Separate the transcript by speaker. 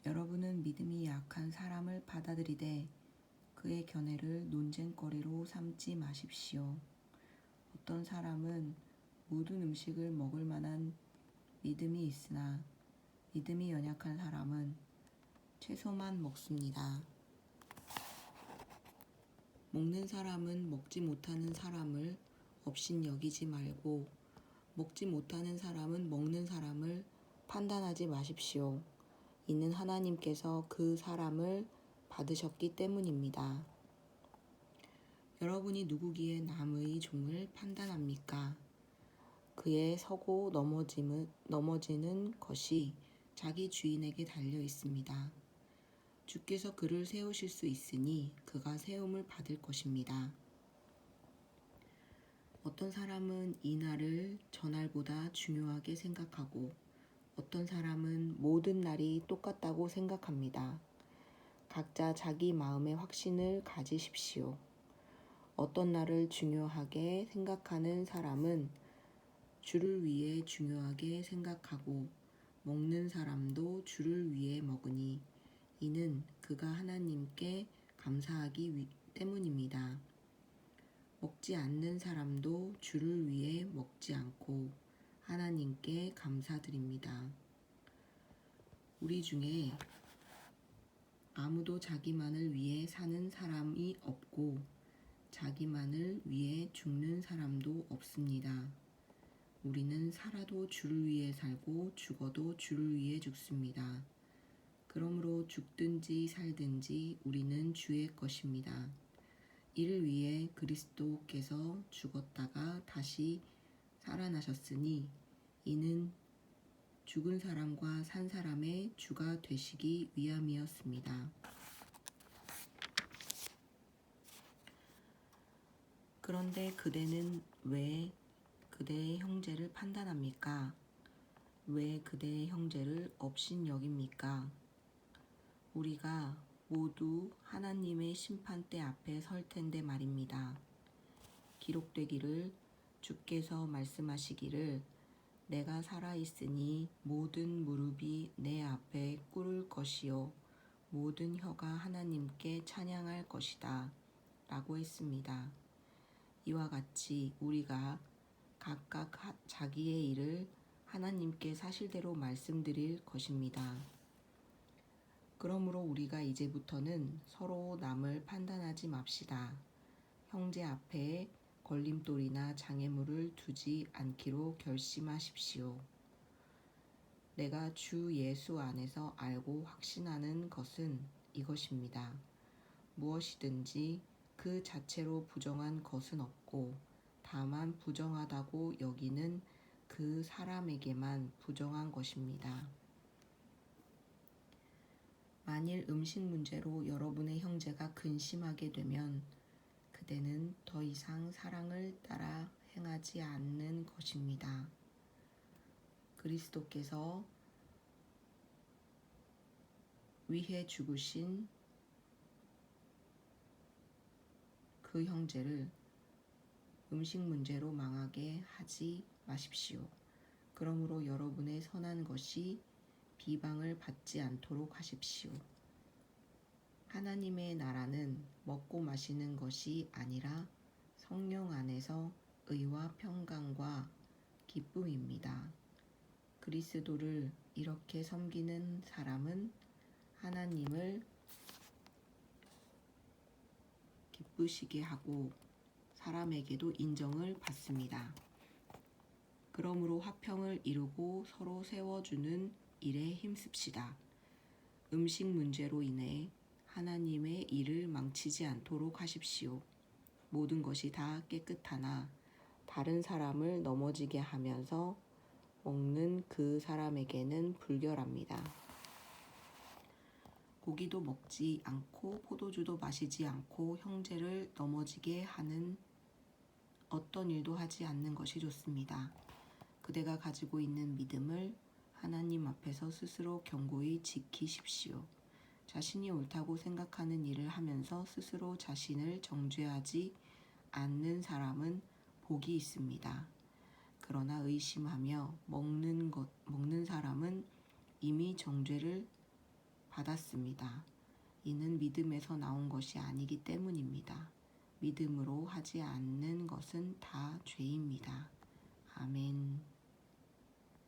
Speaker 1: 여러분은 믿음이 약한 사람을 받아들이되 그의 견해를 논쟁거리로 삼지 마십시오. 어떤 사람은 모든 음식을 먹을 만한 믿음이 있으나 믿음이 연약한 사람은 채소만 먹습니다. 먹는 사람은 먹지 못하는 사람을 업신여기지 말고 먹지 못하는 사람은 먹는 사람을 판단하지 마십시오. 이는 하나님께서 그 사람을 받으셨기 때문입니다. 여러분이 누구기에 남의 종을 판단합니까? 그의 서고 넘어지는 것이 자기 주인에게 달려 있습니다. 주께서 그를 세우실 수 있으니 그가 세움을 받을 것입니다. 어떤 사람은 이날을 저날보다 중요하게 생각하고 어떤 사람은 모든 날이 똑같다고 생각합니다. 각자 자기 마음의 확신을 가지십시오. 어떤 날을 중요하게 생각하는 사람은 주를 위해 중요하게 생각하고 먹는 사람도 주를 위해 먹으니 이는 그가 하나님께 감사하기 때문입니다. 먹지 않는 사람도 주를 위해 먹지 않고 하나님께 감사드립니다. 우리 중에 아무도 자기만을 위해 사는 사람이 없고 자기만을 위해 죽는 사람도 없습니다. 우리는 살아도 주를 위해 살고 죽어도 주를 위해 죽습니다. 그러므로 죽든지 살든지 우리는 주의 것입니다. 이를 위해 그리스도께서 죽었다가 다시 살아나셨으니 이는 죽은 사람과 산 사람의 주가 되시기 위함이었습니다. 그런데 그대는 왜 그대의 형제를 판단합니까? 왜 그대의 형제를 업신여깁니까? 우리가 모두 하나님의 심판대 앞에 설 텐데 말입니다. 기록되기를 주께서 말씀하시기를 내가 살아있으니 모든 무릎이 내 앞에 꿇을 것이요 모든 혀가 하나님께 찬양할 것이다 라고 했습니다. 이와 같이 우리가 각각 자기의 일을 하나님께 사실대로 말씀드릴 것입니다. 그러므로 우리가 이제부터는 서로 남을 판단하지 맙시다. 형제 앞에 걸림돌이나 장애물을 두지 않기로 결심하십시오. 내가 주 예수 안에서 알고 확신하는 것은 이것입니다. 무엇이든지 그 자체로 부정한 것은 없고 다만 부정하다고 여기는 그 사람에게만 부정한 것입니다. 만일 음식 문제로 여러분의 형제가 근심하게 되면 그대는 더 이상 사랑을 따라 행하지 않는 것입니다. 그리스도께서 위해 죽으신 그 형제를 음식 문제로 망하게 하지 마십시오. 그러므로 여러분의 선한 것이 비방을 받지 않도록 하십시오. 하나님의 나라는 먹고 마시는 것이 아니라 성령 안에서 의와 평강과 기쁨입니다. 그리스도를 이렇게 섬기는 사람은 하나님을 기쁘시게 하고 사람에게도 인정을 받습니다. 그러므로 화평을 이루고 서로 세워주는 일에 힘씁시다. 음식 문제로 인해 하나님의 일을 망치지 않도록 하십시오. 모든 것이 다 깨끗하나 다른 사람을 넘어지게 하면서 먹는 그 사람에게는 불결합니다. 고기도 먹지 않고 포도주도 마시지 않고 형제를 넘어지게 하는 어떤 일도 하지 않는 것이 좋습니다. 그대가 가지고 있는 믿음을 하나님 앞에서 스스로 견고히 지키십시오. 자신이 옳다고 생각하는 일을 하면서 스스로 자신을 정죄하지 않는 사람은 복이 있습니다. 그러나 의심하며 먹는 사람은 이미 정죄를 받았습니다. 이는 믿음에서 나온 것이 아니기 때문입니다. 믿음으로 하지 않는 것은 다 죄입니다. 아멘.